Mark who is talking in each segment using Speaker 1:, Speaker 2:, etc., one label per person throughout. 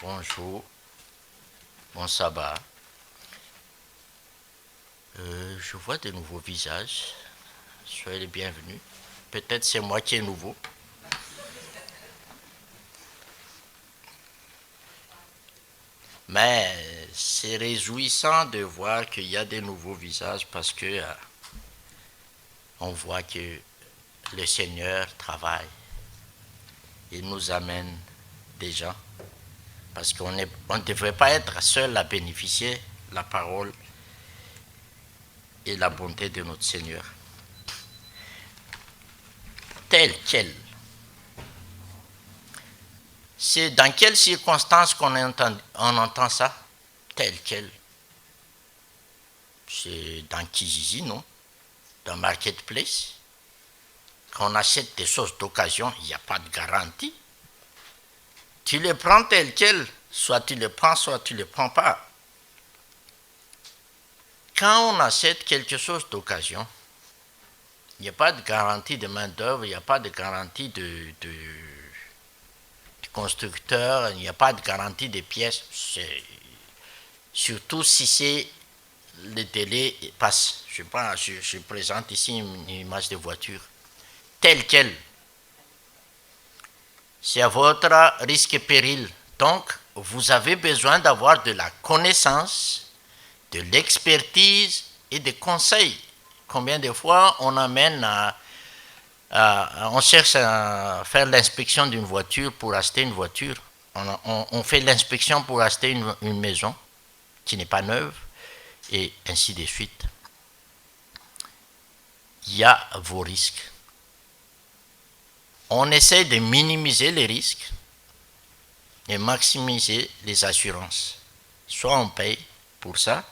Speaker 1: Bonjour, bon sabbat. Je vois de nouveaux visages. Soyez les bienvenus. Peut-être c'est moi qui est nouveau. Mais c'est réjouissant de voir qu'il y a des nouveaux visages parce que on voit que le Seigneur travaille. Il nous amène des gens. Parce qu'on ne devrait pas être seul à bénéficier la parole et la bonté de notre Seigneur. Tel quel. C'est dans quelles circonstances qu'on entend ça? Tel quel. C'est dans Kijiji, non? Dans Marketplace. Quand on achète des choses d'occasion, il n'y a pas de garantie. Tu les prends tel quel, soit tu les prends, soit tu ne les prends pas. Quand on achète quelque chose d'occasion, il n'y a pas de garantie de main-d'œuvre, il n'y a pas de garantie de constructeur, il n'y a pas de garantie des pièces. Surtout si c'est le délai passe. Je présente ici une image de voiture telle qu'elle. C'est à votre risque et péril. Donc, vous avez besoin d'avoir de la connaissance, de l'expertise et des conseils. Combien de fois on amène on cherche à faire l'inspection d'une voiture pour acheter une voiture. On fait l'inspection pour acheter une maison qui n'est pas neuve et ainsi de suite. Il y a vos risques. On essaie de minimiser les risques et maximiser les assurances. Soit on paye pour ça,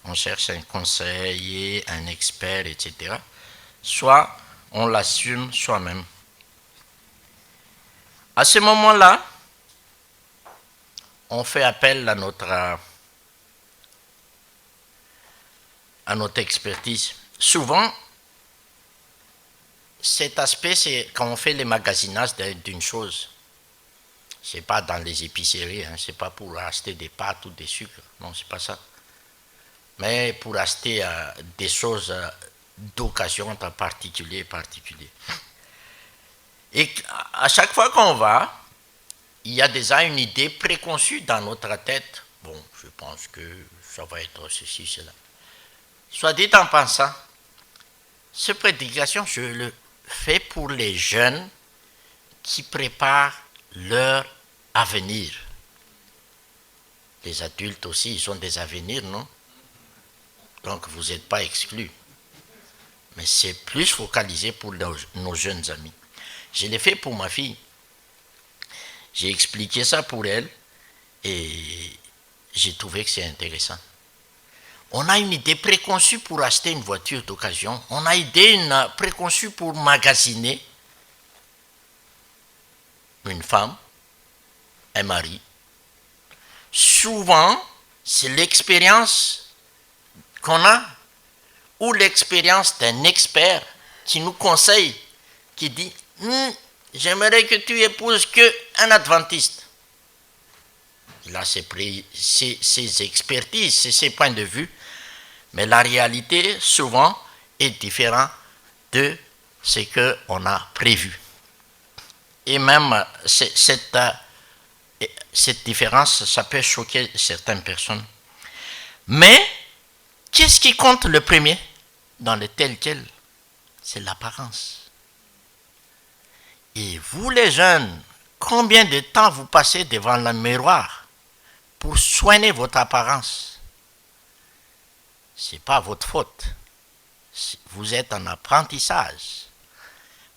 Speaker 1: on cherche un conseiller, un expert, etc. Soit on l'assume soi-même. À ce moment-là, on fait appel à notre expertise. Souvent, cet aspect, c'est quand on fait le magasinage d'une chose. C'est pas dans les épiceries, hein, c'est pas pour acheter des pâtes ou des sucres, non, c'est pas ça. Mais pour acheter des choses d'occasion en particulier. Et à chaque fois qu'on va, il y a déjà une idée préconçue dans notre tête. Bon, je pense que ça va être ceci, cela. Soit dit en pensant, cette prédication, je le fais pour les jeunes qui préparent leur avenir. Les adultes aussi, ils ont des avenirs, non? Donc vous n'êtes pas exclus. Mais c'est plus focalisé pour nos jeunes amis. Je l'ai fait pour ma fille. J'ai expliqué ça pour elle et j'ai trouvé que c'est intéressant. On a une idée préconçue pour acheter une voiture d'occasion. On a une idée préconçue pour magasiner une femme, un mari. Souvent, c'est l'expérience qu'on a ou l'expérience d'un expert qui nous conseille, qui dit j'aimerais que tu épouses qu'un adventiste. Il a ses expertises, ses points de vue, mais la réalité, souvent, est différente de ce qu'on a prévu. Et même cette différence, ça peut choquer certaines personnes. Mais, qu'est-ce qui compte le premier dans le tel quel? C'est l'apparence. Et vous les jeunes, combien de temps vous passez devant le miroir pour soigner votre apparence? Ce n'est pas votre faute. Vous êtes en apprentissage.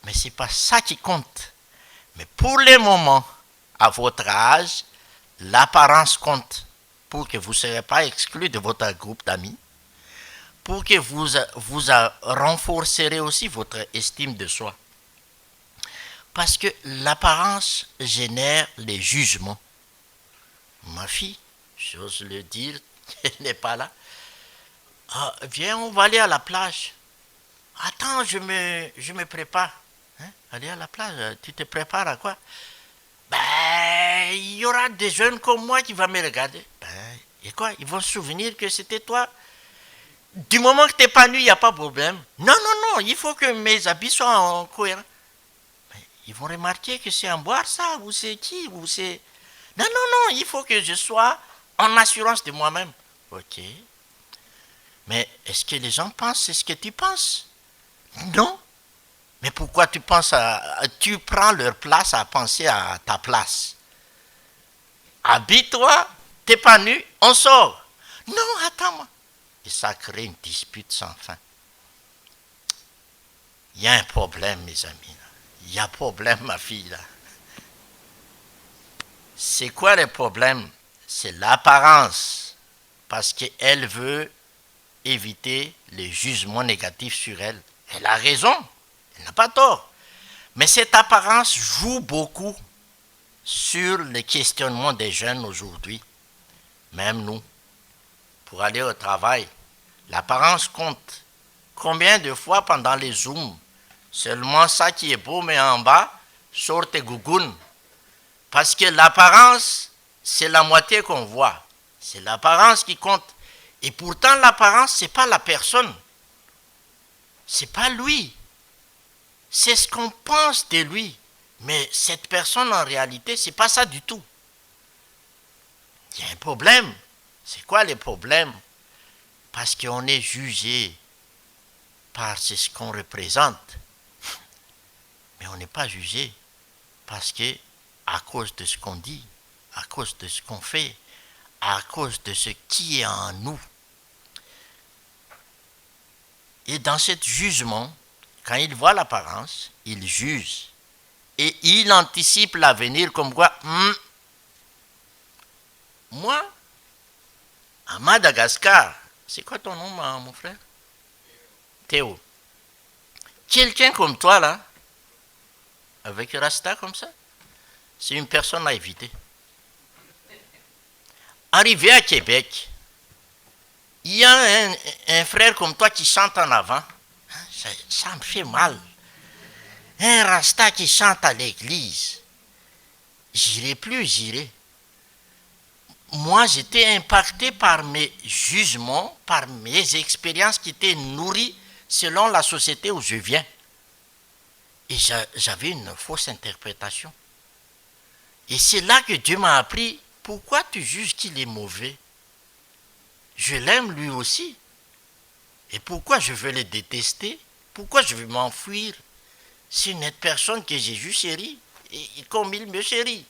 Speaker 1: Mais ce n'est pas ça qui compte. Mais pour le moment, à votre âge, l'apparence compte pour que vous ne serez pas exclu de votre groupe d'amis, pour que vous renforcerez aussi votre estime de soi. Parce que l'apparence génère les jugements. Ma fille, j'ose le dire, elle n'est pas là. Ah, viens, on va aller à la plage. Attends, je me prépare. Hein? Aller à la plage, tu te prépares à quoi? Ben, il y aura des jeunes comme moi qui vont me regarder. Ben, et quoi? Ils vont se souvenir que c'était toi. Du moment que tu n'es pas nu, il n'y a pas de problème. Non, non, non, il faut que mes habits soient en cohérent. Mais ils vont remarquer que c'est en boire ça, ou c'est qui, ou c'est... Non, non, non, il faut que je sois en assurance de moi-même. Ok. Mais est-ce que les gens pensent c'est ce que tu penses? Non. Mais pourquoi tu penses tu prends leur place à penser à ta place? Habille-toi, t'es pas nu, on sort. Non, attends-moi. Et ça crée une dispute sans fin. Il y a un problème, mes amis. Il y a un problème, ma fille, là. C'est quoi le problème? C'est l'apparence. Parce qu'elle veut éviter les jugements négatifs sur elle. Elle a raison. Elle n'a pas tort. Mais cette apparence joue beaucoup sur le questionnement des jeunes aujourd'hui. Même nous. Pour aller au travail, l'apparence compte. Combien de fois pendant les zooms, seulement ça qui est beau, mais en bas, sort tes gougounes. Parce que l'apparence, c'est la moitié qu'on voit. C'est l'apparence qui compte. Et pourtant, l'apparence, ce n'est pas la personne. Ce n'est pas lui. C'est ce qu'on pense de lui. Mais cette personne, en réalité, ce n'est pas ça du tout. Il y a un problème. C'est quoi le problème? Parce qu'on est jugé par ce qu'on représente. Mais on n'est pas jugé parce que, à cause de ce qu'on dit, à cause de ce qu'on fait, à cause de ce qui est en nous. Et dans ce jugement, quand il voit l'apparence, il juge. Et il anticipe l'avenir comme quoi, moi, à Madagascar, c'est quoi ton nom, mon frère? Théo. Quelqu'un comme toi, là, avec Rasta comme ça, c'est une personne à éviter. Arrivé à Québec, il y a un frère comme toi qui chante en avant. Ça me fait mal. Un Rasta qui chante à l'église. J'irai plus, j'irai. Moi, j'étais impacté par mes jugements, par mes expériences qui étaient nourries selon la société où je viens. Et j'avais une fausse interprétation. Et c'est là que Dieu m'a appris, pourquoi tu juges qu'il est mauvais? Je l'aime lui aussi. Et pourquoi je veux le détester? Pourquoi je veux m'enfuir? C'est une personne que j'ai vue chérie, et comme il me chérit.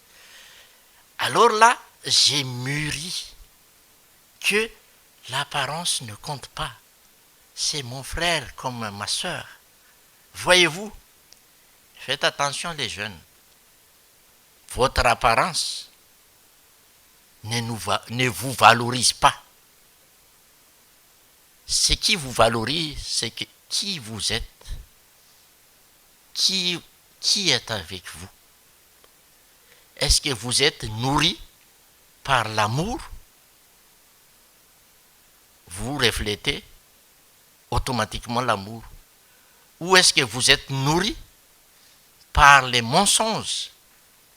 Speaker 1: Alors là, j'ai mûri que l'apparence ne compte pas. C'est mon frère comme ma soeur. Voyez-vous, faites attention les jeunes. Votre apparence ne vous valorise pas. Ce qui vous valorise, c'est qui vous êtes. Qui est avec vous? Est-ce que vous êtes nourri par l'amour? Vous reflétez automatiquement l'amour. Ou est-ce que vous êtes nourri par les mensonges,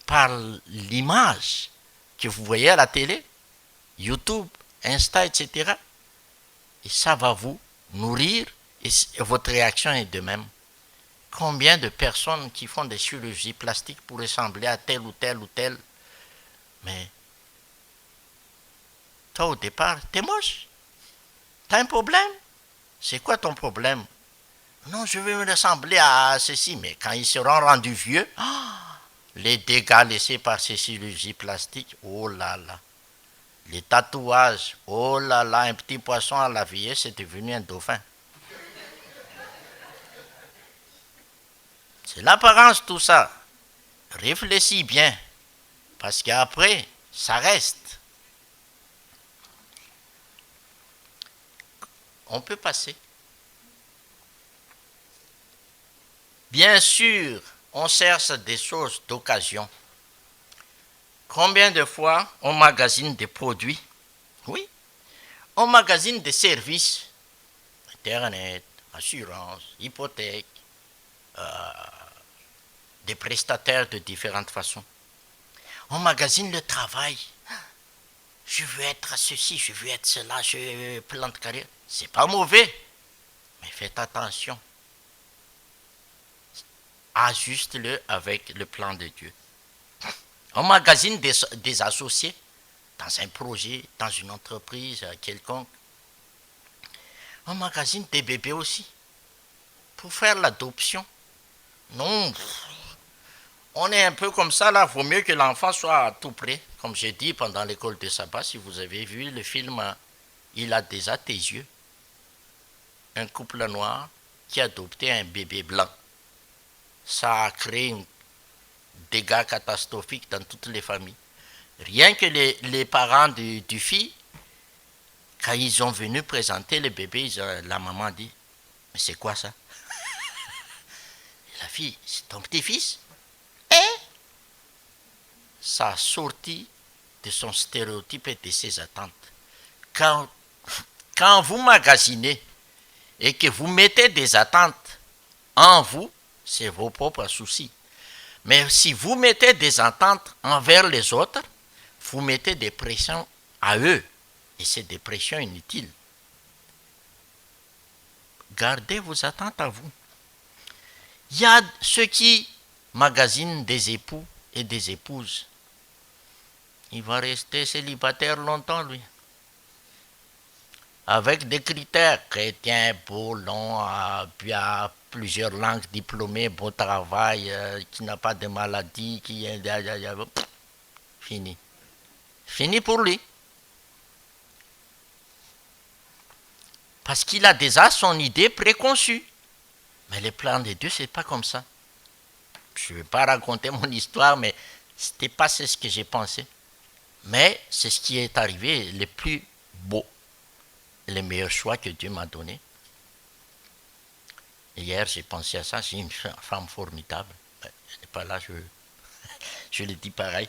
Speaker 1: par l'image que vous voyez à la télé, YouTube, Insta, etc. Et ça va vous nourrir et votre réaction est de même. Combien de personnes qui font des chirurgies plastiques pour ressembler à tel ou tel ou tel, mais toi au départ, t'es moche. T'as un problème? C'est quoi ton problème? Non, je veux me ressembler à ceci, mais quand ils seront rendus vieux, les dégâts laissés par ces chirurgies plastiques, oh là là. Les tatouages, oh là là, un petit poisson à la vieillesse, c'est devenu un dauphin. C'est l'apparence tout ça. Réfléchis bien, parce qu'après, ça reste. On peut passer. Bien sûr, on cherche des choses d'occasion. Combien de fois on magasine des produits? Oui. On magasine des services. Internet, assurance, hypothèque, des prestataires de différentes façons. On magasine le travail. Je veux être ceci, je veux être cela, je veux plan de carrière. C'est pas mauvais, mais faites attention. Ajuste-le avec le plan de Dieu. On magasine des associés dans un projet, dans une entreprise quelconque. On magasine des bébés aussi pour faire l'adoption. Non, on est un peu comme ça là. Vaut mieux que l'enfant soit tout près. Comme j'ai dit pendant l'école de sabbat, si vous avez vu le film, il a déjà tes yeux. Un couple noir qui a adopté un bébé blanc. Ça a créé un dégât catastrophique dans toutes les familles. Rien que les parents du fils, quand ils ont venu présenter le bébé, la maman dit, mais c'est quoi ça? Et la fille, c'est ton petit-fils? Et ça a sorti de son stéréotype et de ses attentes. Quand vous magasinez et que vous mettez des attentes en vous, c'est vos propres soucis. Mais si vous mettez des attentes envers les autres, vous mettez des pressions à eux. Et c'est des pressions inutiles. Gardez vos attentes à vous. Il y a ceux qui magasinent des époux et des épouses. Il va rester célibataire longtemps, lui. Avec des critères chrétiens, beau, long, puis à plusieurs langues, diplômé, bon travail, qui n'a pas de maladie, qui est... Fini. Fini pour lui. Parce qu'il a déjà son idée préconçue. Mais les plans de Dieu, c'est pas comme ça. Je ne vais pas raconter mon histoire, mais c'était pas ce que j'ai pensé. Mais c'est ce qui est arrivé, le plus beau, le meilleur choix que Dieu m'a donné. Hier, j'ai pensé à ça, j'ai une femme formidable. Elle n'est pas là, je le dis pareil.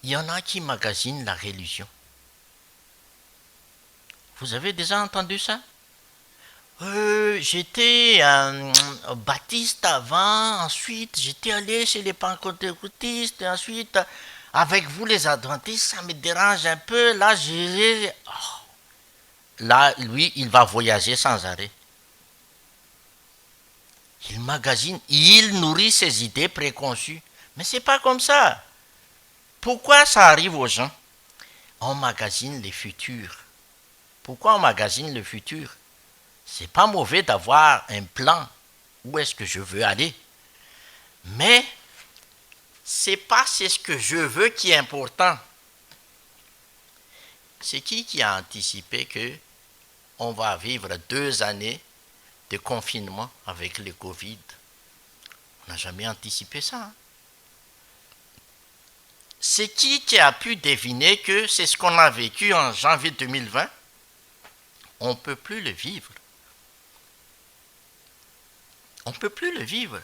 Speaker 1: Il y en a qui magasinent la religion. Vous avez déjà entendu ça? J'étais baptiste avant, ensuite j'étais allé chez les pentecôtistes, et ensuite avec vous les adventistes, ça me dérange un peu. Là, là, lui, il va voyager sans arrêt. Il magasine, il nourrit ses idées préconçues. Mais c'est pas comme ça. Pourquoi ça arrive aux gens? On magasine les futurs. Pourquoi on magasine le futur? C'est pas mauvais d'avoir un plan. Où est-ce que je veux aller? Mais c'est pas ce que je veux qui est important. C'est qui a anticipé que on va vivre 2 années de confinement avec le Covid? On n'a jamais anticipé ça. Hein? C'est qui a pu deviner que c'est ce qu'on a vécu en janvier 2020? On ne peut plus le vivre. On ne peut plus le vivre.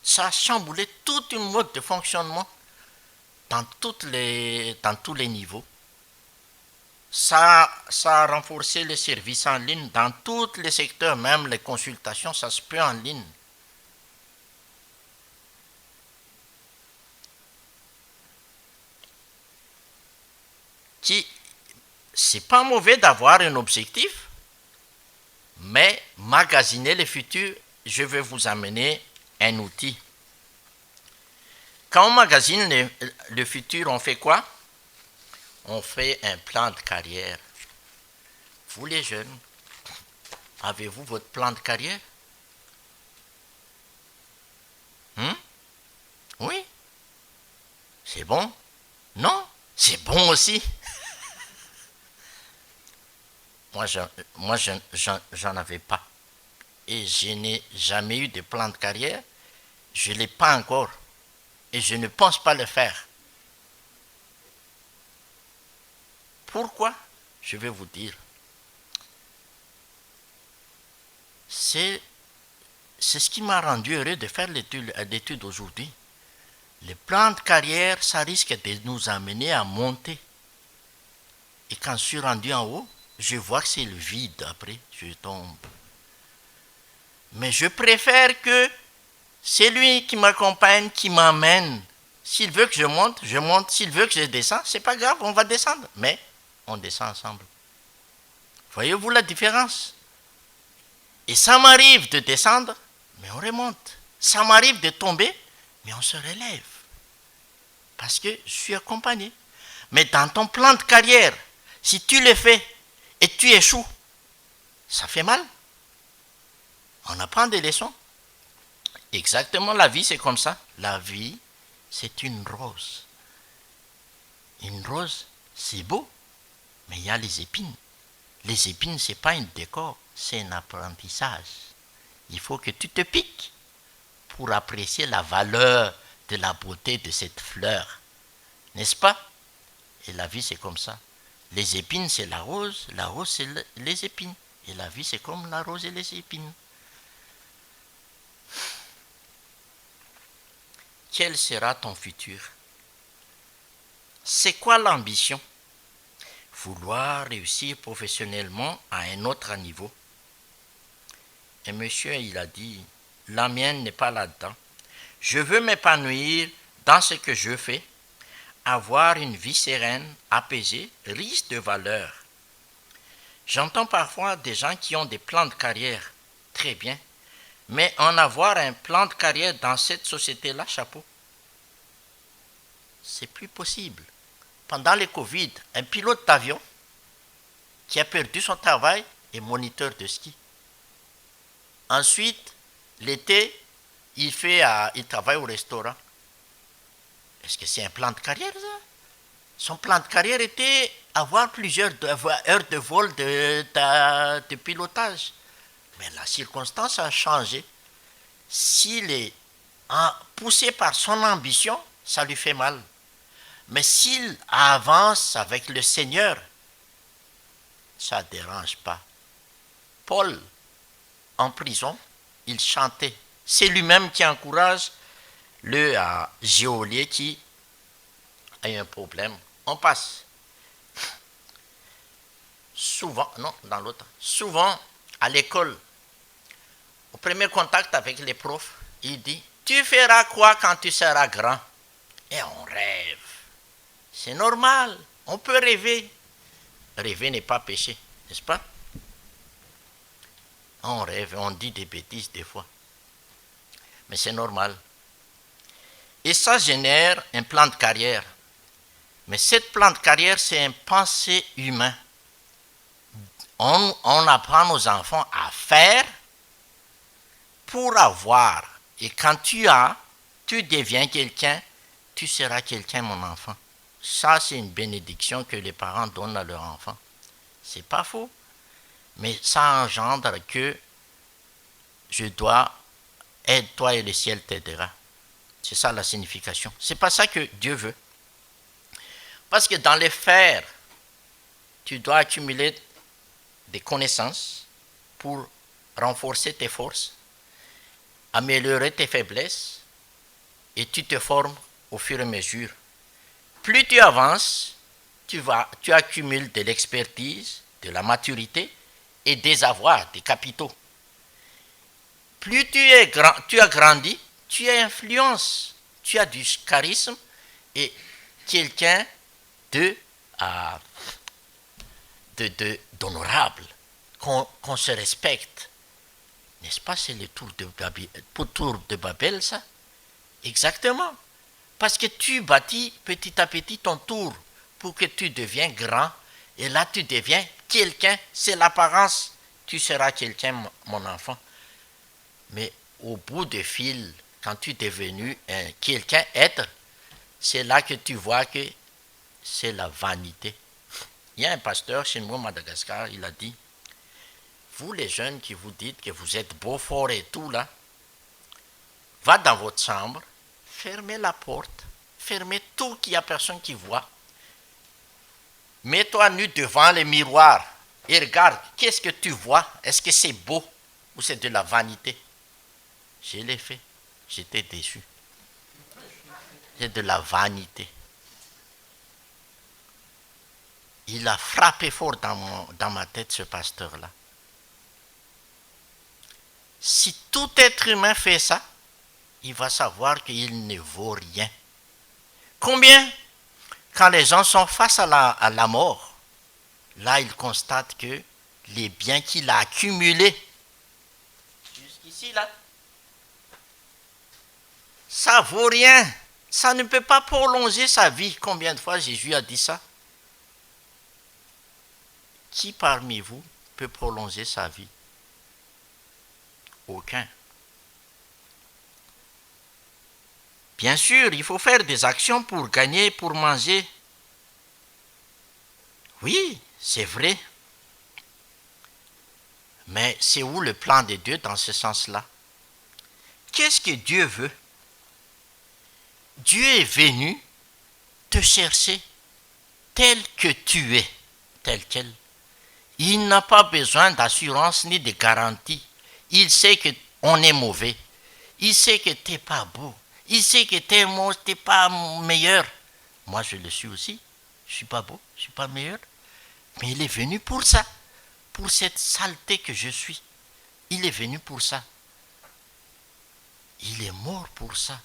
Speaker 1: Ça a chamboulé tout un mode de fonctionnement dans tous les niveaux. Ça a renforcé les services en ligne dans tous les secteurs, même les consultations, ça se peut en ligne. C'est pas mauvais d'avoir un objectif, mais magasiner le futur, je vais vous amener un outil. Quand on magasine le futur, on fait quoi? On fait un plan de carrière. Vous les jeunes, avez-vous votre plan de carrière? Oui? C'est bon? Non? C'est bon aussi. Moi, j'en avais pas. Et je n'ai jamais eu de plan de carrière. Je ne l'ai pas encore. Et je ne pense pas le faire. Pourquoi? Je vais vous dire. C'est ce qui m'a rendu heureux de faire l'étude aujourd'hui. Le plan de carrière, ça risque de nous amener à monter. Et quand je suis rendu en haut, je vois que c'est le vide après, je tombe. Mais je préfère que C'est lui qui m'accompagne, qui m'emmène. S'il veut que je monte, je monte. S'il veut que je descende, c'est pas grave, on va descendre. Mais on descend ensemble. Voyez-vous la différence? Et ça m'arrive de descendre, mais on remonte. Ça m'arrive de tomber, mais on se relève. Parce que je suis accompagné. Mais dans ton plan de carrière, si tu le fais et tu échoues, ça fait mal. On apprend des leçons. Exactement, la vie, c'est comme ça. La vie, c'est une rose. Une rose, c'est beau, mais il y a les épines. Les épines, ce n'est pas un décor, c'est un apprentissage. Il faut que tu te piques pour apprécier la valeur de la beauté de cette fleur. N'est-ce pas? Et la vie, c'est comme ça. Les épines, c'est la rose, c'est les épines. Et la vie, c'est comme la rose et les épines. Quel sera ton futur? C'est quoi l'ambition? Vouloir réussir professionnellement à un autre niveau. Et monsieur, il a dit, la mienne n'est pas là-dedans. Je veux m'épanouir dans ce que je fais, avoir une vie sereine, apaisée, riche de valeurs. J'entends parfois des gens qui ont des plans de carrière, très bien, mais en avoir un plan de carrière dans cette société-là, chapeau, c'est plus possible. Pendant le Covid, un pilote d'avion qui a perdu son travail est moniteur de ski. Ensuite, l'été, il travaille au restaurant. Est-ce que c'est un plan de carrière, ça? Son plan de carrière était avoir plusieurs heures de vol de pilotage. Mais la circonstance a changé. S'il est poussé par son ambition, ça lui fait mal. Mais s'il avance avec le Seigneur, ça ne dérange pas. Paul, en prison, il chantait. C'est lui-même qui encourage le geôlier qui a un problème. On passe. Souvent, à l'école, au premier contact avec les profs, il dit, tu feras quoi quand tu seras grand? Et on rêve. C'est normal, on peut rêver. Rêver n'est pas péché, n'est-ce pas? On rêve, on dit des bêtises des fois. Mais c'est normal. Et ça génère un plan de carrière. Mais ce plan de carrière, c'est un pensée humain. On apprend nos enfants à faire pour avoir. Et quand tu deviens quelqu'un, tu seras quelqu'un, mon enfant. Ça, c'est une bénédiction que les parents donnent à leurs enfants. C'est pas faux. Mais ça engendre que je dois, aide-toi et le ciel t'aidera. C'est ça la signification. C'est pas ça que Dieu veut. Parce que dans les faire, tu dois accumuler des connaissances pour renforcer tes forces, améliorer tes faiblesses, et tu te formes au fur et à mesure. Plus tu avances, tu accumules de l'expertise, de la maturité et des avoirs, des capitaux. Plus tu as grandi, tu as influence, tu as du charisme et quelqu'un d'honorable, qu'on se respecte. N'est-ce pas, c'est le tour de Babel, ça? Exactement. Parce que tu bâtis petit à petit ton tour pour que tu deviens grand. Et là, tu deviens quelqu'un. C'est l'apparence. Tu seras quelqu'un, mon enfant. Mais au bout du fil, quand tu es devenu quelqu'un être, c'est là que tu vois que c'est la vanité. Il y a un pasteur chez nous, à Madagascar, il a dit, vous les jeunes qui vous dites que vous êtes beau, fort et tout là, va dans votre chambre, fermez la porte, fermez tout, qu'il n'y a personne qui voit. Mets-toi nu devant le miroir et regarde, qu'est-ce que tu vois? Est-ce que c'est beau ou c'est de la vanité? Je l'ai fait, j'étais déçu. C'est de la vanité. Il a frappé fort dans ma tête, ce pasteur-là. Si tout être humain fait ça, il va savoir qu'il ne vaut rien. Combien, quand les gens sont face à la mort, là, ils constatent que les biens qu'il a accumulés, jusqu'ici, là, ça vaut rien. Ça ne peut pas prolonger sa vie. Combien de fois Jésus a dit ça? Qui parmi vous peut prolonger sa vie? Aucun. Bien sûr, il faut faire des actions pour gagner, pour manger. Oui, c'est vrai. Mais c'est où le plan de Dieu dans ce sens-là? Qu'est-ce que Dieu veut? Dieu est venu te chercher tel que tu es, tel quel. Il n'a pas besoin d'assurance ni de garantie. Il sait qu'on est mauvais. Il sait que tu n'es pas beau. Il sait que tu n'es pas meilleur. Moi, je le suis aussi. Je ne suis pas beau, je ne suis pas meilleur. Mais il est venu pour ça, pour cette saleté que je suis. Il est venu pour ça. Il est mort pour ça.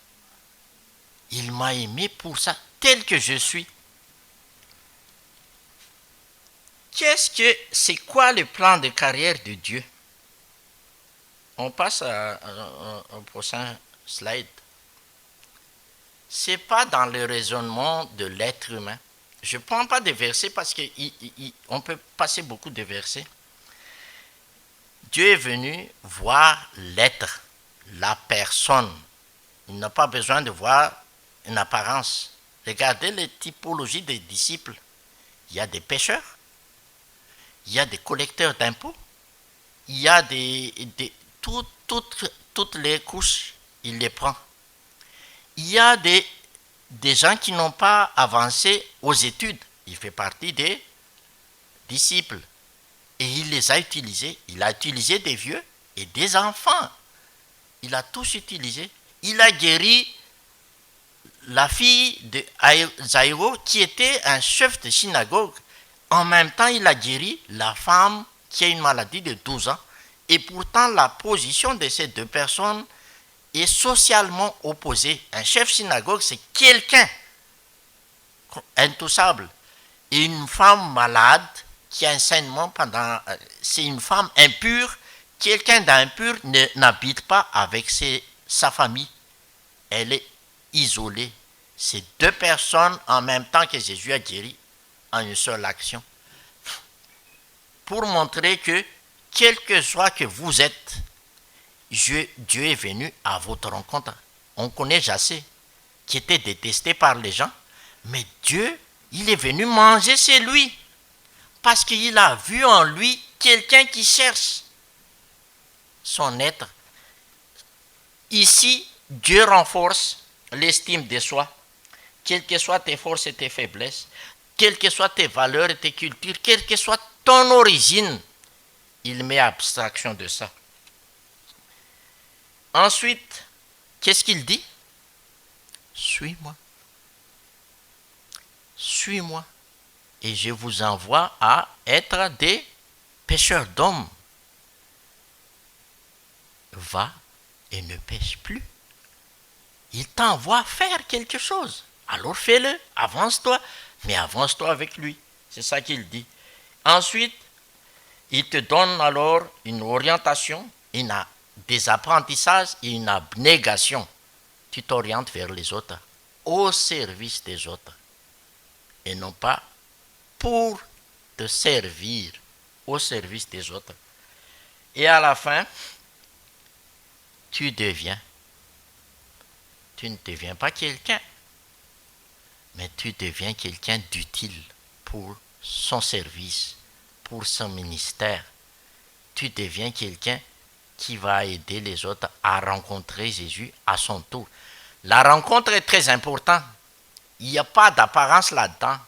Speaker 1: Il m'a aimé pour ça, tel que je suis. C'est quoi le plan de carrière de Dieu? On passe au prochain slide. Ce n'est pas dans le raisonnement de l'être humain. Je ne prends pas de versets parce qu'on peut passer beaucoup de versets. Dieu est venu voir l'être, la personne. Il n'a pas besoin de voir une apparence. Regardez les typologies des disciples. Il y a des pécheurs, il y a des collecteurs d'impôts, il y a toutes les couches, il les prend. Il y a des gens qui n'ont pas avancé aux études. Il fait partie des disciples. Et il les a utilisés. Il a utilisé des vieux et des enfants. Il a tous utilisé. Il a guéri la fille de Jaïro qui était un chef de synagogue. En même temps, il a guéri la femme qui a une maladie de 12 ans. Et pourtant, la position de ces deux personnes est socialement opposée. Un chef synagogue, c'est quelqu'un intouchable. Et une femme malade qui a un saignement c'est une femme impure. Quelqu'un d'impur n'habite pas avec sa famille. Elle est isolée. C'est deux personnes en même temps que Jésus a guéri en une seule action. Pour montrer que, quel que soit que vous êtes, Dieu est venu à votre rencontre. On connaît Jassé, qui était détesté par les gens, mais Dieu, il est venu manger chez lui, parce qu'il a vu en lui quelqu'un qui cherche son être. Ici, Dieu renforce l'estime de soi, quelles que soient tes forces et tes faiblesses, quelles que soient tes valeurs et tes cultures, quelle que soit ton origine, il met abstraction de ça. Ensuite, qu'est-ce qu'il dit? Suis-moi. Suis-moi. Et je vous envoie à être des pêcheurs d'hommes. Va et ne pêche plus. Il t'envoie faire quelque chose. Alors fais-le, avance-toi, mais avance-toi avec lui. C'est ça qu'il dit. Ensuite, il te donne alors une orientation, des apprentissages et une abnégation. Tu t'orientes vers les autres, au service des autres, et non pas pour te servir, au service des autres. Et à la fin, tu ne deviens pas quelqu'un, mais tu deviens quelqu'un d'utile pour son service, pour son ministère. Tu deviens quelqu'un qui va aider les autres à rencontrer Jésus à son tour. La rencontre est très importante. Il n'y a pas d'apparence là-dedans.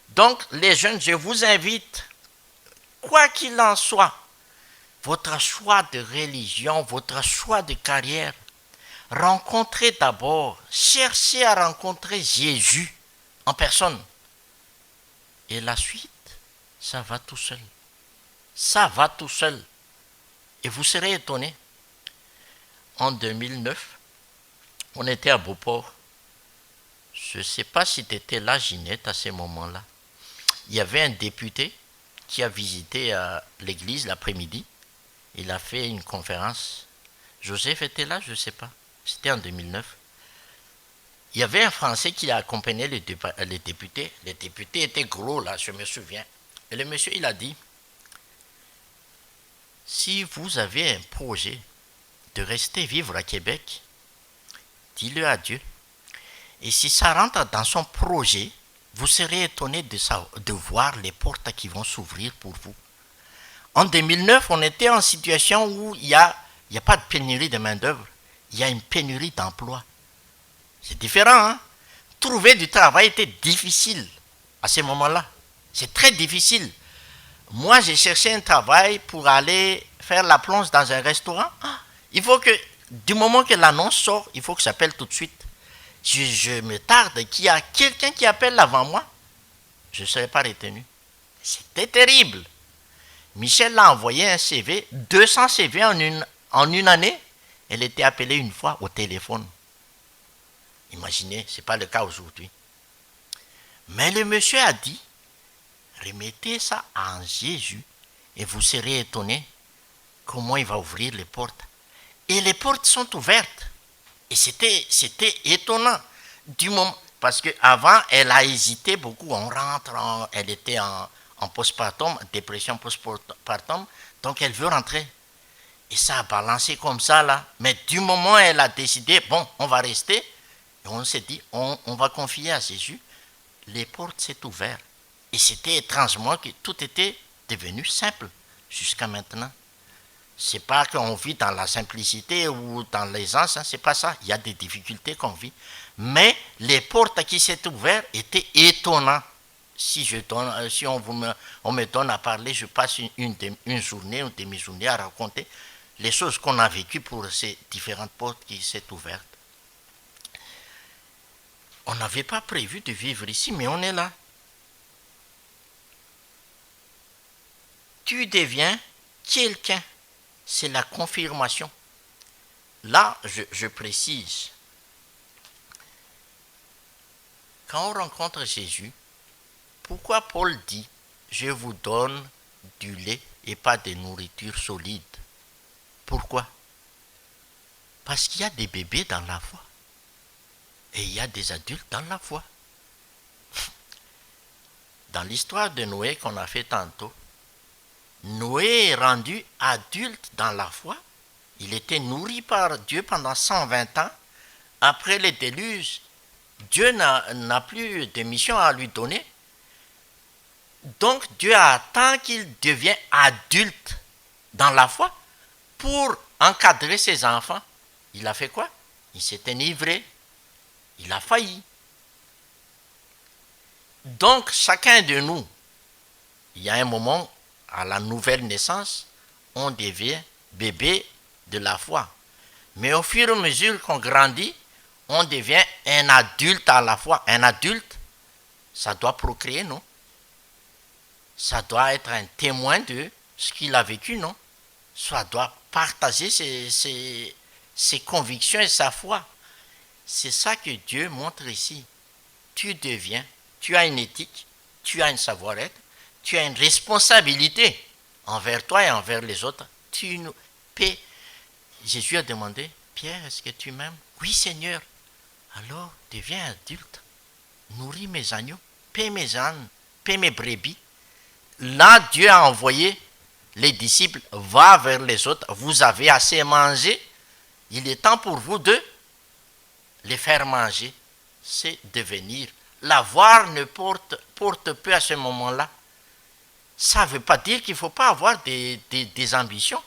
Speaker 1: Donc, les jeunes, je vous invite, quoi qu'il en soit, votre choix de religion, votre choix de carrière, rencontrez d'abord, cherchez à rencontrer Jésus en personne. Et la suite, ça va tout seul. Ça va tout seul. Et vous serez étonné. En 2009, On était à Beauport. Je ne sais pas si tu étais là, Ginette, à ce moment-là. Il y avait un député qui a visité l'église l'après-midi. Il a fait une conférence. Joseph était là, je ne sais pas. C'était en 2009. Il y avait un Français qui a accompagné les députés. Les députés étaient gros, là, je me souviens. Et le monsieur, il a dit, si vous avez un projet de rester vivre à Québec, dis-le à Dieu. Et si ça rentre dans son projet, vous serez étonné de voir les portes qui vont s'ouvrir pour vous. En 2009, on était en situation où il n'y a pas de pénurie de main-d'œuvre, il y a une pénurie d'emploi. C'est différent, hein? Trouver du travail était difficile à ce moment-là. C'est très difficile. Moi, j'ai cherché un travail pour aller faire la plonge dans un restaurant. Il faut que, du moment que l'annonce sort, il faut que j'appelle tout de suite. Je me tarde qu'il y a quelqu'un qui appelle avant moi, je ne serai pas retenu. C'était terrible. Michel a envoyé un CV, 200 CV en une année. Elle était appelée une fois au téléphone. Imaginez, ce n'est pas le cas aujourd'hui. Mais le monsieur a dit, remettez ça en Jésus et vous serez étonné comment il va ouvrir les portes. Et les portes sont ouvertes. Et c'était étonnant. Du moment, parce qu'avant, elle a hésité beaucoup. On rentre, elle était en postpartum, dépression postpartum, donc elle veut rentrer. Et ça a balancé comme ça, là. Mais du moment où elle a décidé, bon, on va rester, et on s'est dit, on va confier à Jésus, les portes s'est ouvertes. Et c'était étrangement que tout était devenu simple jusqu'à maintenant. C'est pas qu'on vit dans la simplicité ou dans l'aisance, hein, c'est pas ça. Il y a des difficultés qu'on vit. Mais les portes qui s'est ouvertes étaient étonnantes. Si on me donne à parler, je passe une journée, une demi-journée à raconter les choses qu'on a vécues pour ces différentes portes qui s'est ouvertes. On n'avait pas prévu de vivre ici, mais on est là. Tu deviens quelqu'un. C'est la confirmation. Là, je précise. Quand on rencontre Jésus, pourquoi Paul dit « Je vous donne du lait et pas de nourriture solide » Pourquoi? Parce qu'il y a des bébés dans la foi. Et il y a des adultes dans la foi. Dans l'histoire de Noé qu'on a fait tantôt, Noé est rendu adulte dans la foi. Il était nourri par Dieu pendant 120 ans. Après le déluge, Dieu n'a plus de mission à lui donner. Donc Dieu attend qu'il devienne adulte dans la foi pour encadrer ses enfants. Il a fait quoi? Il s'est enivré. Il a failli. Donc chacun de nous, il y a un moment, à la nouvelle naissance, on devient bébé de la foi. Mais au fur et à mesure qu'on grandit, on devient un adulte à la foi. Un adulte, ça doit procréer, non? Ça doit être un témoin de ce qu'il a vécu, non? Ça doit partager ses convictions et sa foi. C'est ça que Dieu montre ici. Tu as une éthique, tu as un savoir-être, tu as une responsabilité envers toi et envers les autres. Jésus a demandé, Pierre, est-ce que tu m'aimes? Oui, Seigneur. Alors, deviens adulte. Nourris mes agneaux, paie mes ânes, paie mes brebis. Là, Dieu a envoyé les disciples, va vers les autres, vous avez assez mangé, il est temps pour vous de les faire manger. C'est devenir. L'avoir ne porte peu à ce moment-là. Ça ne veut pas dire qu'il ne faut pas avoir des ambitions.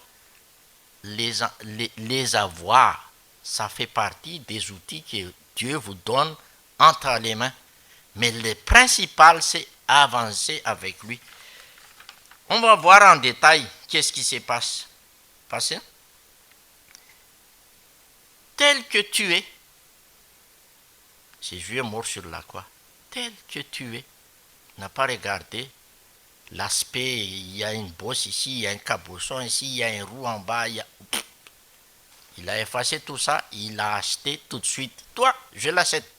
Speaker 1: Les avoir, ça fait partie des outils que Dieu vous donne entre les mains. Mais le principal, c'est avancer avec lui. On va voir en détail qu'est-ce qui s'est passé. Tel que tu es, Jésus est mort sur la croix. Tel que tu es, n'a pas regardé l'aspect, il y a une bosse ici, il y a un cabochon ici, il y a un roue en bas, il Il a effacé tout ça, il a acheté tout de suite. Toi, je l'achète.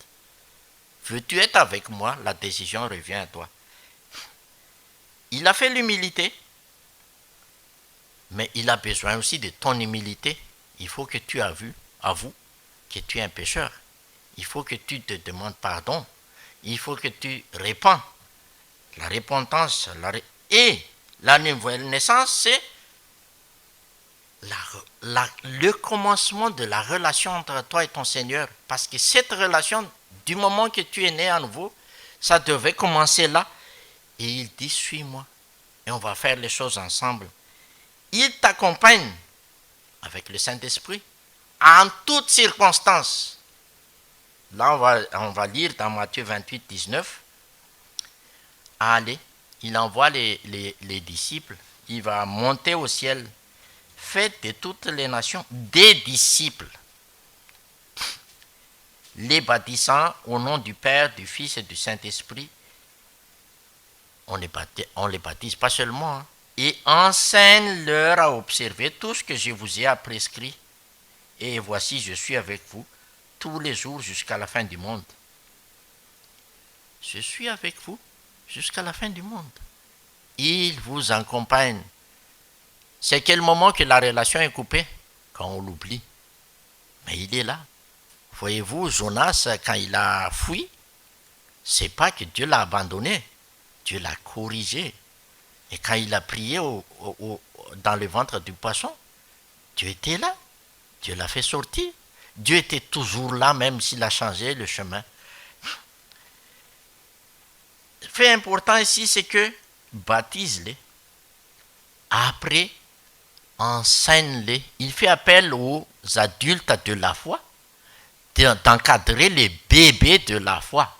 Speaker 1: Veux-tu être avec moi? La décision revient à toi. Il a fait l'humilité, mais il a besoin aussi de ton humilité. Il faut que tu avoues que tu es un pécheur. Il faut que tu te demandes pardon. Il faut que tu répands. La repentance et la nouvelle naissance, c'est le commencement de la relation entre toi et ton Seigneur. Parce que cette relation, du moment que tu es né à nouveau, ça devait commencer là. Et il dit, suis-moi. Et on va faire les choses ensemble. Il t'accompagne avec le Saint-Esprit en toutes circonstances. Là, on va lire dans Matthieu 28, 19. Allez, il envoie les disciples. Il va monter au ciel. Faites de toutes les nations des disciples, les baptisant au nom du Père, du Fils et du Saint-Esprit. On les baptise pas seulement, et enseigne-leur à observer tout ce que je vous ai prescrit. Et voici, je suis avec vous tous les jours jusqu'à la fin du monde. Je suis avec vous jusqu'à la fin du monde. Il vous accompagne. C'est quel moment que la relation est coupée? Quand on l'oublie. Mais il est là. Voyez-vous, Jonas, quand il a fui, c'est pas que Dieu l'a abandonné. Dieu l'a corrigé. Et quand il a prié dans le ventre du poisson, Dieu était là. Dieu l'a fait sortir. Dieu était toujours là, même s'il a changé le chemin. Le fait important ici, c'est que baptise-les. Après, enseigne-les. Il fait appel aux adultes de la foi d'encadrer les bébés de la foi.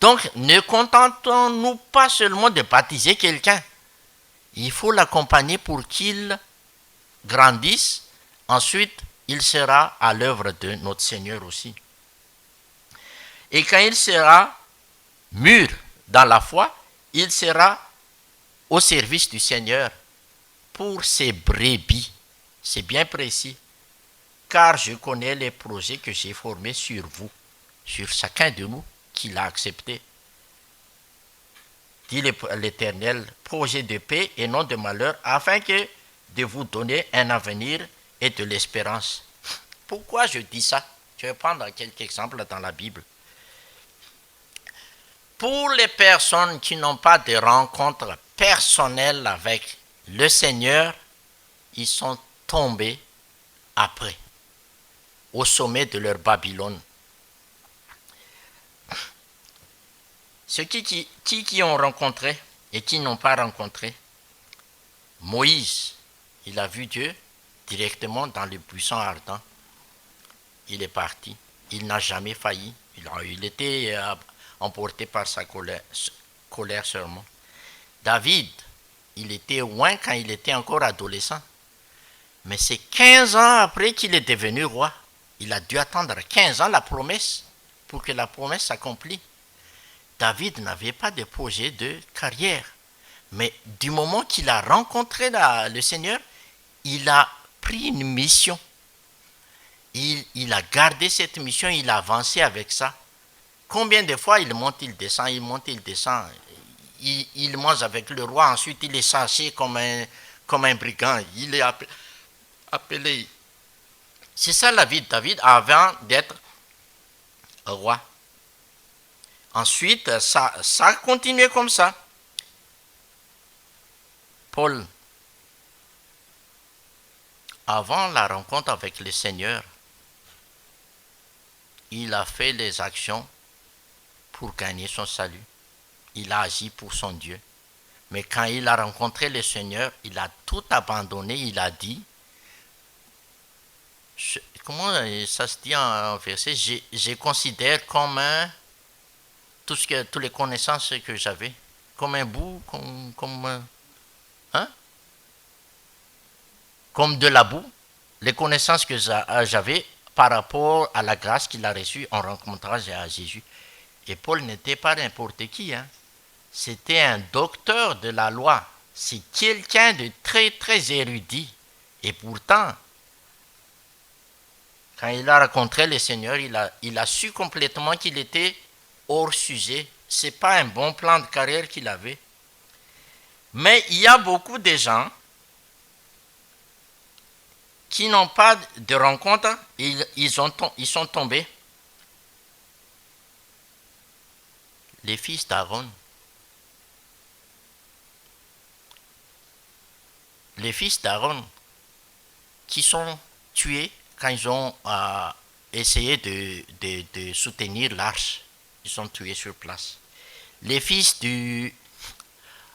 Speaker 1: Donc, ne contentons-nous pas seulement de baptiser quelqu'un. Il faut l'accompagner pour qu'il grandisse. Ensuite, il sera à l'œuvre de notre Seigneur aussi. Et quand il sera mûr dans la foi, il sera au service du Seigneur pour ses brebis. C'est bien précis. Car je connais les projets que j'ai formés sur vous, sur chacun de nous qui l'a accepté. Dit l'Éternel, projet de paix et non de malheur, afin que de vous donner un avenir et de l'espérance. Pourquoi je dis ça? Je vais prendre quelques exemples dans la Bible. Pour les personnes qui n'ont pas de rencontre personnelle avec le Seigneur, ils sont tombés après, au sommet de leur Babylone. Ceux qui ont rencontré et qui n'ont pas rencontré, Moïse, il a vu Dieu directement dans le buisson ardent. Il est parti. Il n'a jamais failli. Il était emporté par sa colère seulement. David, il était loin quand il était encore adolescent. Mais c'est 15 ans après qu'il est devenu roi. Il a dû attendre 15 ans la promesse pour que la promesse s'accomplisse. David n'avait pas de projet de carrière. Mais du moment qu'il a rencontré le Seigneur, il a pris une mission. Il a gardé cette mission, il a avancé avec ça. Combien de fois il monte, il descend, il monte, il descend. Il mange avec le roi, ensuite il est chassé comme un brigand. Il est appelé. C'est ça la vie de David avant d'être roi. Ensuite, ça a continué comme ça. Paul, avant la rencontre avec le Seigneur, il a fait les actions pour gagner son salut. Il a agi pour son Dieu. Mais quand il a rencontré le Seigneur, il a tout abandonné. Il a dit, comment ça se dit en verset, je considère comme toutes les connaissances que j'avais, comme un bout, comme de la boue, les connaissances que j'avais par rapport à la grâce qu'il a reçue en rencontrant Jésus. Et Paul n'était pas n'importe qui. C'était un docteur de la loi. C'est quelqu'un de très, très érudit. Et pourtant, Quand il a rencontré le Seigneur, il a su complètement qu'il était hors sujet. Ce n'est pas un bon plan de carrière qu'il avait. Mais il y a beaucoup de gens qui n'ont pas de rencontre, ils sont tombés. Les fils d'Aaron. Les fils d'Aaron qui sont tués quand ils ont essayé de soutenir l'arche. Ils sont tués sur place. Les fils du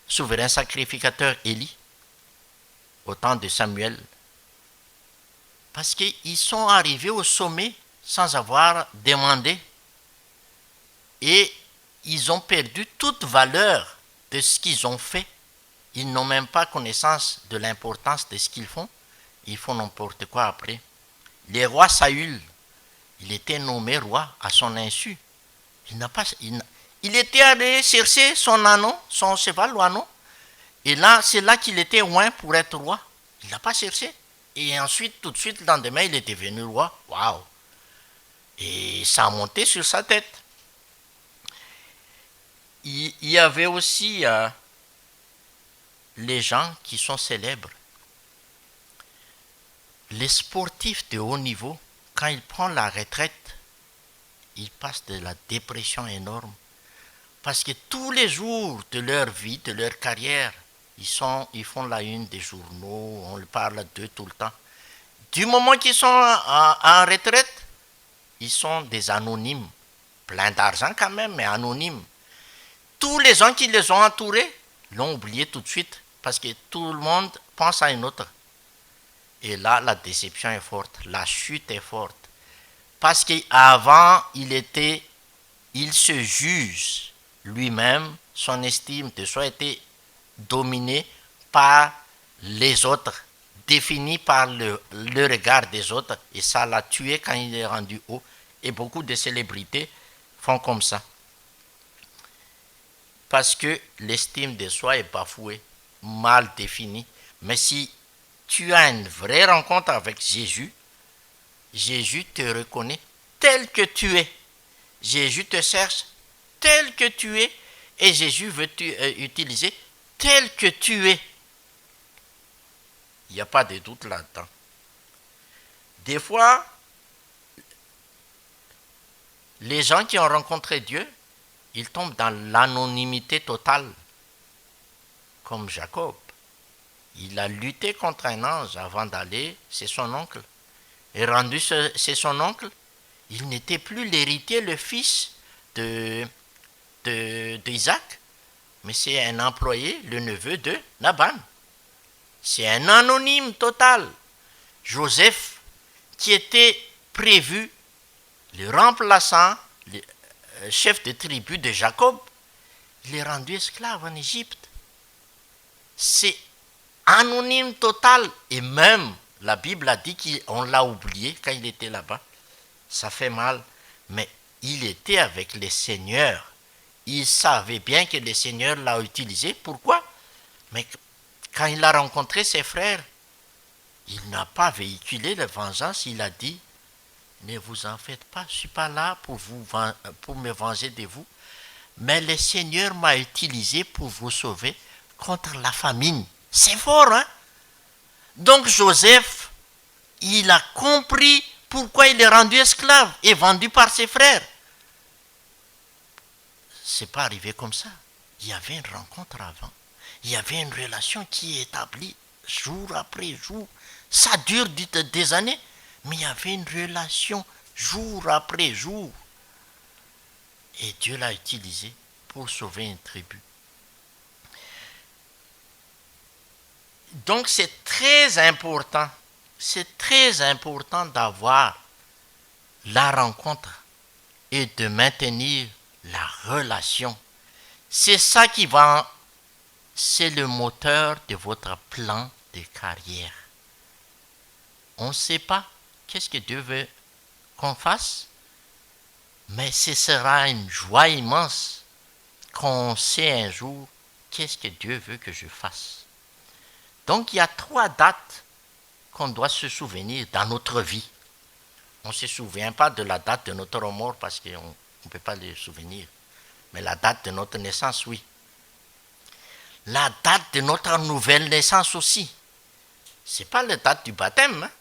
Speaker 1: souverain sacrificateur Élie, au temps de Samuel, parce qu'ils sont arrivés au sommet sans avoir demandé. Et ils ont perdu toute valeur de ce qu'ils ont fait. Ils n'ont même pas connaissance de l'importance de ce qu'ils font. Ils font n'importe quoi après. Le roi Saül, il était nommé roi à son insu. Il était allé chercher son anneau, son cheval ou anneau. Et là, c'est là qu'il était loin pour être roi. Il ne l'a pas cherché. Et ensuite, tout de suite, le lendemain, il est devenu roi. Waouh! Et ça a monté sur sa tête. Il y avait aussi les gens qui sont célèbres. Les sportifs de haut niveau, quand ils prennent la retraite, ils passent de la dépression énorme. Parce que tous les jours de leur vie, de leur carrière, ils font la une des journaux, on parle d'eux tout le temps. Du moment qu'ils sont en retraite, ils sont des anonymes. Plein d'argent quand même, mais anonymes. Tous les gens qui les ont entourés l'ont oublié tout de suite parce que tout le monde pense à une autre. Et là, la déception est forte, la chute est forte. Parce qu'avant, il se juge lui-même, son estime de soi était dominée par les autres, définie par le regard des autres. Et ça l'a tué quand il est rendu haut. Et beaucoup de célébrités font comme ça. Parce que l'estime de soi est bafouée, mal définie. Mais si tu as une vraie rencontre avec Jésus, Jésus te reconnaît tel que tu es. Jésus te cherche tel que tu es et Jésus veut t'utiliser tel que tu es. Il n'y a pas de doute là-dedans. Des fois, les gens qui ont rencontré Dieu, ils tombent dans l'anonymité totale, comme Jacob. Il a lutté contre un ange avant d'aller chez son oncle. Et rendu chez son oncle, il n'était plus l'héritier, le fils d'Isaac, mais c'est un employé, le neveu de Laban. C'est un anonyme total. Joseph, qui était prévu, le remplaçant, le chef de tribu de Jacob, il est rendu esclave en Égypte. C'est anonyme total. Et même, la Bible a dit qu'on l'a oublié quand il était là-bas. Ça fait mal. Mais il était avec le Seigneur. Il savait bien que le Seigneur l'a utilisé. Pourquoi? Mais quand il a rencontré ses frères, il n'a pas véhiculé la vengeance. Il a dit, ne vous en faites pas, je ne suis pas là pour me venger de vous. Mais le Seigneur m'a utilisé pour vous sauver contre la famine. C'est fort, hein? Donc Joseph, il a compris pourquoi il est rendu esclave et vendu par ses frères. C'est pas arrivé comme ça. Il y avait une rencontre avant. Il y avait une relation qui est établie jour après jour. Ça dure des années, mais il y avait une relation jour après jour. Et Dieu l'a utilisé pour sauver une tribu. Donc c'est très important d'avoir la rencontre et de maintenir la relation. C'est ça c'est le moteur de votre plan de carrière. On ne sait pas qu'est-ce que Dieu veut qu'on fasse, mais ce sera une joie immense qu'on sait un jour qu'est-ce que Dieu veut que je fasse. Donc il y a 3 dates qu'on doit se souvenir dans notre vie. On ne se souvient pas de la date de notre mort parce qu'on ne peut pas le souvenir. Mais la date de notre naissance, oui. La date de notre nouvelle naissance aussi. Ce n'est pas la date du baptême, hein?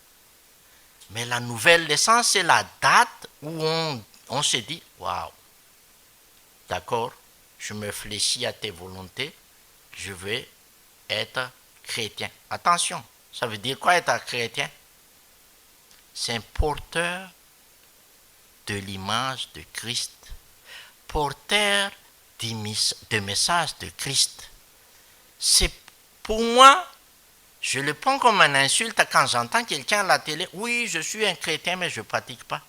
Speaker 1: Mais la nouvelle naissance, c'est la date où on se dit, waouh, d'accord, je me fléchis à tes volontés, je vais être chrétien. Attention, ça veut dire quoi être chrétien? C'est un porteur de l'image de Christ, porteur de message de Christ. C'est pour moi, je le prends comme une insulte quand j'entends quelqu'un à la télé, oui, je suis un chrétien, mais je ne pratique pas.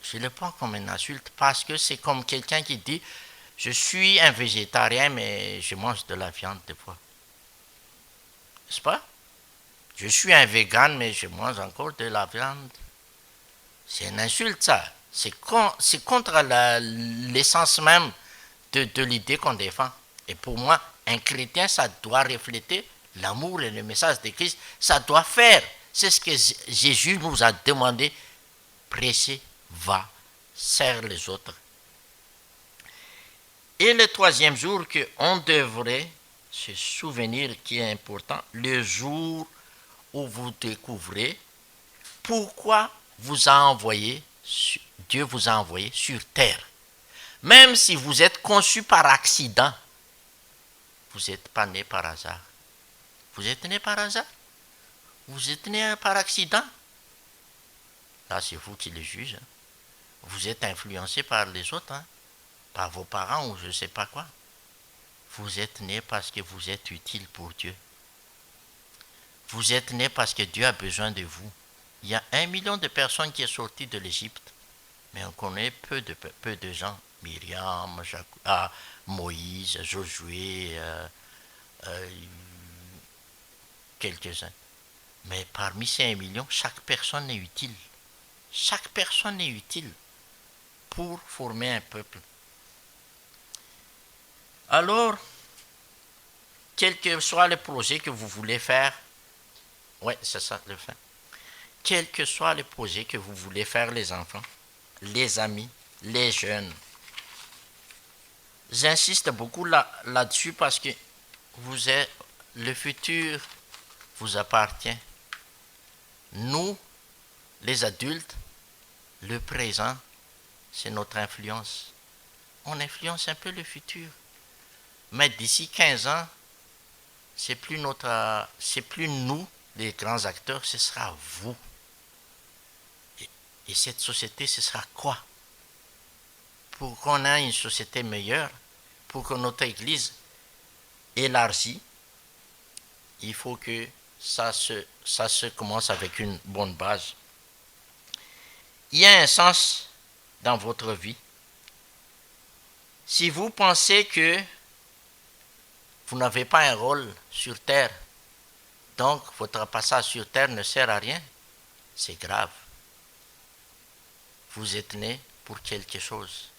Speaker 1: Je le prends comme une insulte parce que c'est comme quelqu'un qui dit, je suis un végétarien, mais je mange de la viande des fois. N'est-ce pas? Je suis un vegan, mais je mange encore de la viande. C'est une insulte, ça. C'est contre l'essence même de l'idée qu'on défend. Et pour moi, un chrétien, ça doit refléter l'amour et le message de Christ. Ça doit faire. C'est ce que Jésus nous a demandé. Prêcher, va, sers les autres. Et le troisième jour qu'on devrait se souvenir, qui est important, le jour où vous découvrez pourquoi Dieu vous a envoyé sur terre. Même si vous êtes conçu par accident, vous n'êtes pas né par hasard. Vous êtes né par hasard? Vous êtes né par accident? Là, c'est vous qui le jugez. Vous êtes influencé par les autres, hein? Par vos parents ou je ne sais pas quoi. Vous êtes né parce que vous êtes utile pour Dieu. Vous êtes né parce que Dieu a besoin de vous. Il y a 1 million de personnes qui sont sorties de l'Égypte, mais on connaît peu de gens. Myriam, Moïse, Josué, quelques-uns. Mais parmi ces 1 million, chaque personne est utile. Chaque personne est utile pour former un peuple. Alors, quel que soit le projet que vous voulez faire, oui, c'est ça le fait. Quel que soit le projet que vous voulez faire, les enfants, les amis, les jeunes, j'insiste beaucoup là-dessus parce que le futur vous appartient. Nous, les adultes, le présent, c'est notre influence. On influence un peu le futur. Mais d'ici 15 ans, c'est plus nous, les grands acteurs, ce sera vous. Et cette société, ce sera quoi? Pour qu'on ait une société meilleure, pour que notre Église élargie, il faut que ça se commence avec une bonne base. Il y a un sens dans votre vie. Si vous pensez que vous n'avez pas un rôle sur terre, donc votre passage sur terre ne sert à rien, c'est grave. Vous êtes né pour quelque chose.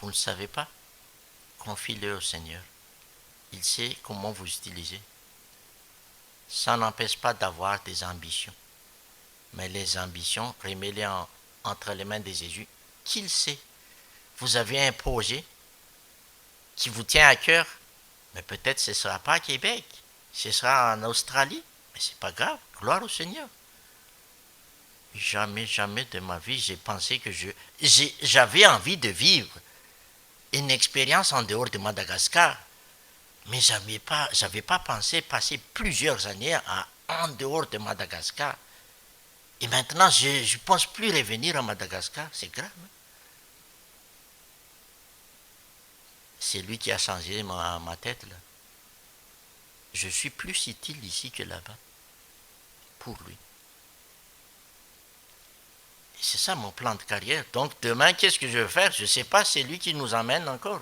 Speaker 1: Vous ne savez pas? Confiez-le au Seigneur. Il sait comment vous utiliser. Ça n'empêche pas d'avoir des ambitions. Mais les ambitions, remettez-les entre les mains de Jésus, qu'il sait. Vous avez un projet qui vous tient à cœur, mais peut-être ce ne sera pas à Québec, ce sera en Australie, mais ce n'est pas grave, gloire au Seigneur. Jamais, jamais de ma vie, j'ai pensé que j'avais envie de vivre une expérience en dehors de Madagascar, mais j'avais pas pensé passer plusieurs années en dehors de Madagascar. Et maintenant, je ne pense plus revenir à Madagascar, c'est grave. Hein? C'est lui qui a changé ma tête, là. Je suis plus utile ici que là-bas, pour lui. Et c'est ça mon plan de carrière. Donc demain, qu'est-ce que je vais faire? Je ne sais pas, c'est lui qui nous emmène encore.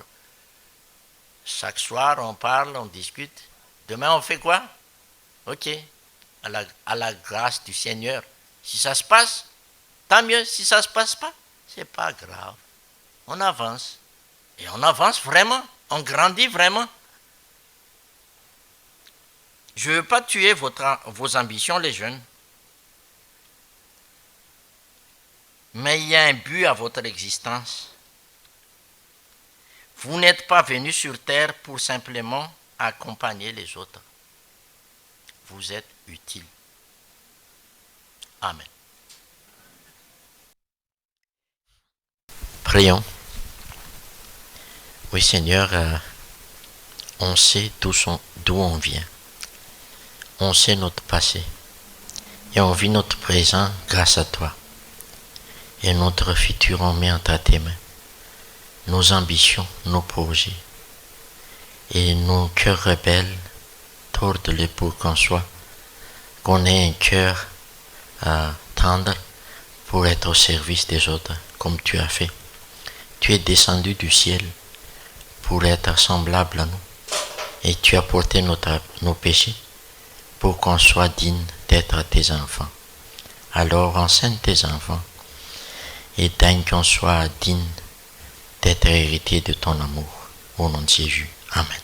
Speaker 1: Chaque soir, on parle, on discute. Demain, on fait quoi? Ok, à la grâce du Seigneur. Si ça se passe, tant mieux. Si ça ne se passe pas, c'est pas grave. On avance. Et on avance vraiment. On grandit vraiment. Je ne veux pas tuer vos ambitions, les jeunes. Mais il y a un but à votre existence. Vous n'êtes pas venu sur terre pour simplement accompagner les autres. Vous êtes utile. Amen. Prions. Oui Seigneur, on sait d'où on vient. On sait notre passé. Et on vit notre présent grâce à toi. Et notre futur on met entre tes mains. Nos ambitions, nos projets. Et nos cœurs rebelles, tordent-les pour qu'on ait un cœur tendre pour être au service des autres, comme tu as fait. Tu es descendu du ciel pour être semblable à nous. Et tu as porté nos péchés pour qu'on soit digne d'être tes enfants. Alors enseigne tes enfants et daigne qu'on soit digne d'être héritier de ton amour. Au nom de Jésus. Amen.